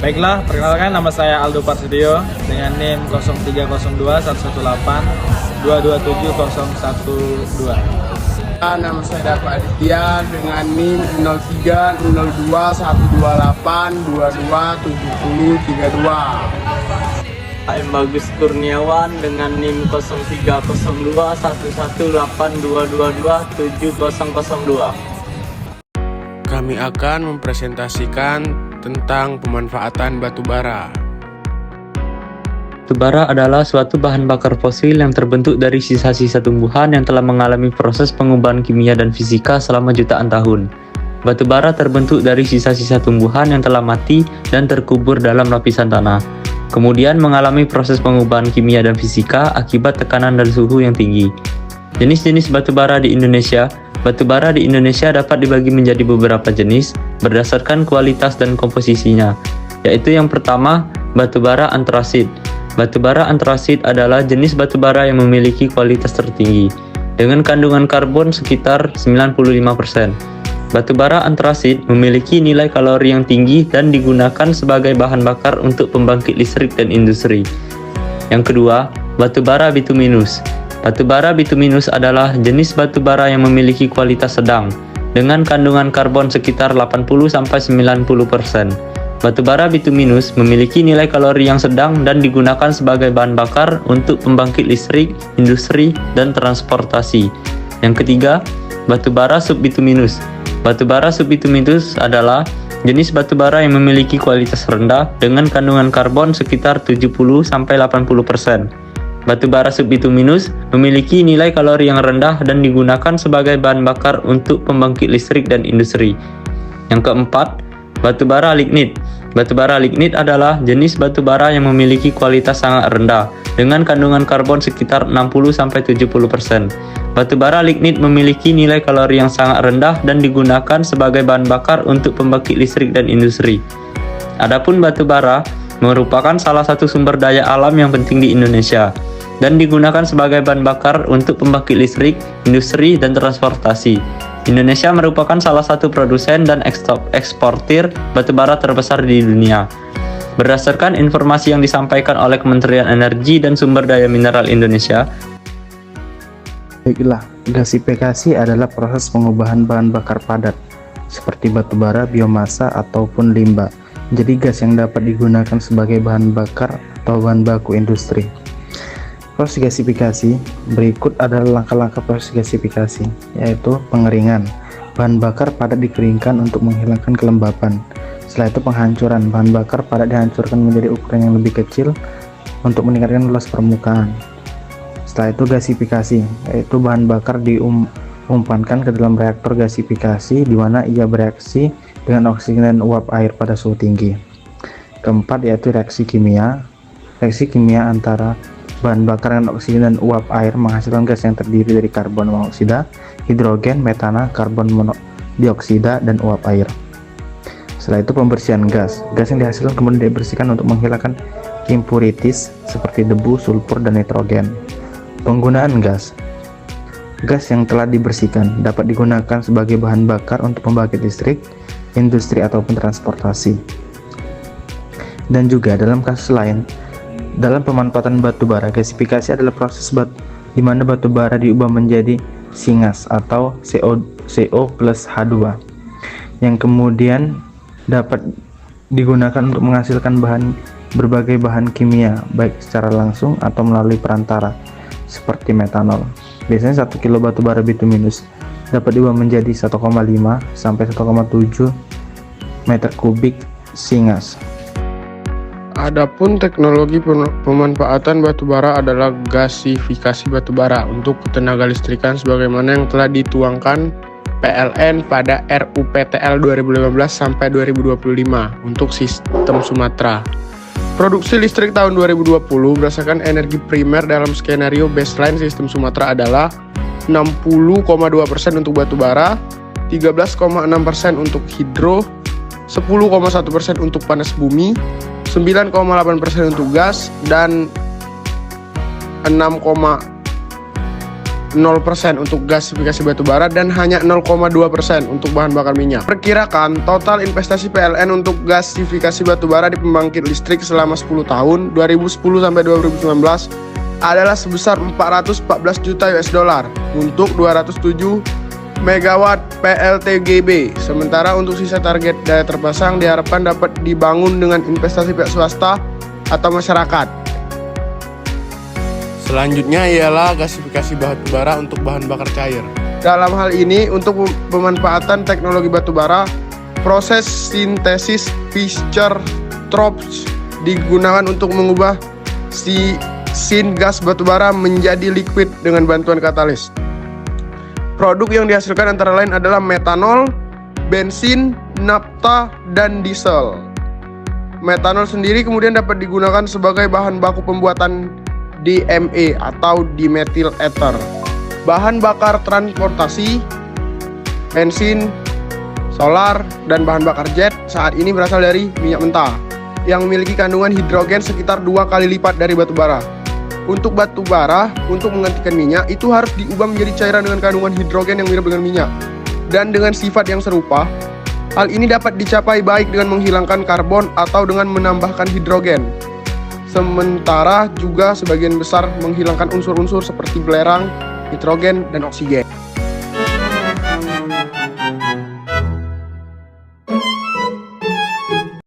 Baiklah, perkenalkan nama saya Aldo Parsudio dengan NIM 0302 118 227 012. Nama saya Darto Aditya dengan NIM 0302 128 227032. AM Bagus Kurniawan dengan NIM 0302 118 222 7002. Kami akan mempresentasikan tentang pemanfaatan batu bara. Batu bara adalah suatu bahan bakar fosil yang terbentuk dari sisa-sisa tumbuhan yang telah mengalami proses pengubahan kimia dan fisika selama jutaan tahun. Batu bara terbentuk dari sisa-sisa tumbuhan yang telah mati dan terkubur dalam lapisan tanah. Kemudian mengalami proses pengubahan kimia dan fisika akibat tekanan dan suhu yang tinggi. Jenis-jenis batu bara di Indonesia. Batu bara di Indonesia dapat dibagi menjadi beberapa jenis berdasarkan kualitas dan komposisinya, yaitu yang pertama, batu bara antrasit. Batu bara antrasit adalah jenis batu bara yang memiliki kualitas tertinggi, dengan kandungan karbon sekitar 95%. Batu bara antrasit memiliki nilai kalori yang tinggi dan digunakan sebagai bahan bakar untuk pembangkit listrik dan industri. Yang kedua, batu bara bituminus. Batu bara bituminus adalah jenis batu bara yang memiliki kualitas sedang, dengan kandungan karbon sekitar 80-90%. Batu bara bituminus memiliki nilai kalori yang sedang dan digunakan sebagai bahan bakar untuk pembangkit listrik, industri, dan transportasi. Yang ketiga, batu bara subbituminus. Batu bara subbituminus adalah jenis batu bara yang memiliki kualitas rendah dengan kandungan karbon sekitar 70-80%. Batu bara subbituminus memiliki nilai kalori yang rendah dan digunakan sebagai bahan bakar untuk pembangkit listrik dan industri. Yang keempat, batu bara lignit. Batu bara lignit adalah jenis batu bara yang memiliki kualitas sangat rendah dengan kandungan karbon sekitar 60-70%. Batu bara lignit memiliki nilai kalori yang sangat rendah dan digunakan sebagai bahan bakar untuk pembangkit listrik dan industri. Adapun batu bara merupakan salah satu sumber daya alam yang penting di Indonesia dan digunakan sebagai bahan bakar untuk pembangkit listrik, industri, dan transportasi. Indonesia merupakan salah satu produsen dan eksportir batu bara terbesar di dunia. Berdasarkan informasi yang disampaikan oleh Kementerian Energi dan Sumber Daya Mineral Indonesia, baiklah, gasifikasi adalah proses pengubahan bahan bakar padat seperti batu bara, biomasa, ataupun limbah jadi gas yang dapat digunakan sebagai bahan bakar atau bahan baku industri. Proses gasifikasi berikut adalah langkah-langkah proses gasifikasi, yaitu pengeringan. Bahan bakar padat dikeringkan untuk menghilangkan kelembapan. Setelah itu penghancuran. Bahan bakar padat dihancurkan menjadi ukuran yang lebih kecil untuk meningkatkan luas permukaan. Setelah itu gasifikasi, yaitu bahan bakar diumpankan ke dalam reaktor gasifikasi di mana ia bereaksi dengan oksigen dan uap air pada suhu tinggi. Keempat, yaitu reaksi kimia. Reaksi kimia antara bahan bakar dengan oksigen dan uap air menghasilkan gas yang terdiri dari karbon monoksida, hidrogen, metana, karbon dioksida, dan uap air. Setelah itu pembersihan gas. Gas yang dihasilkan kemudian dibersihkan untuk menghilangkan impurities seperti debu, sulfur, dan nitrogen. Penggunaan gas. Gas yang telah dibersihkan dapat digunakan sebagai bahan bakar untuk pembangkit listrik, industri, ataupun transportasi. Dan juga dalam kasus lain, dalam pemanfaatan batu bara, gasifikasi adalah proses di mana batu bara diubah menjadi syngas atau CO plus H2 yang kemudian dapat digunakan untuk menghasilkan berbagai bahan kimia baik secara langsung atau melalui perantara seperti metanol. Biasanya 1 kilo batu bara bituminus dapat diubah menjadi 1,5 sampai 1,7 meter kubik syngas. Adapun teknologi pemanfaatan batu bara adalah gasifikasi batu bara untuk ketenaga listrikan sebagaimana yang telah dituangkan PLN pada RUPTL 2015 sampai 2025 untuk sistem Sumatera. Produksi listrik tahun 2020 berdasarkan energi primer dalam skenario baseline sistem Sumatera adalah 60,2% untuk batu bara, 13,6% untuk hidro, 10,1% untuk panas bumi, 9,8% untuk gas, dan 6,4% 0% untuk gasifikasi batubara dan hanya 0,2% untuk bahan bakar minyak. Perkirakan total investasi PLN untuk gasifikasi batubara di pembangkit listrik selama 10 tahun 2010 sampai 2019 adalah sebesar 414 juta US dollar untuk 207 megawatt PLTGB. Sementara untuk sisa target daya terpasang diharapkan dapat dibangun dengan investasi pihak swasta atau masyarakat. Selanjutnya ialah gasifikasi batubara untuk bahan bakar cair. Dalam hal ini, untuk pemanfaatan teknologi batubara, proses sintesis Fischer-Tropsch digunakan untuk mengubah gas batubara menjadi liquid dengan bantuan katalis. Produk yang dihasilkan antara lain adalah metanol, bensin, nafta, dan diesel. Metanol sendiri kemudian dapat digunakan sebagai bahan baku pembuatan DME atau dimethyl ether. Bahan bakar transportasi, bensin, solar, dan bahan bakar jet saat ini berasal dari minyak mentah yang memiliki kandungan hidrogen sekitar 2 kali lipat dari batubara. Untuk batubara, untuk menggantikan minyak, itu harus diubah menjadi cairan dengan kandungan hidrogen yang mirip dengan minyak dan dengan sifat yang serupa. Hal ini dapat dicapai baik dengan menghilangkan karbon atau dengan menambahkan hidrogen. Sementara juga sebagian besar menghilangkan unsur-unsur seperti belerang, nitrogen, dan oksigen.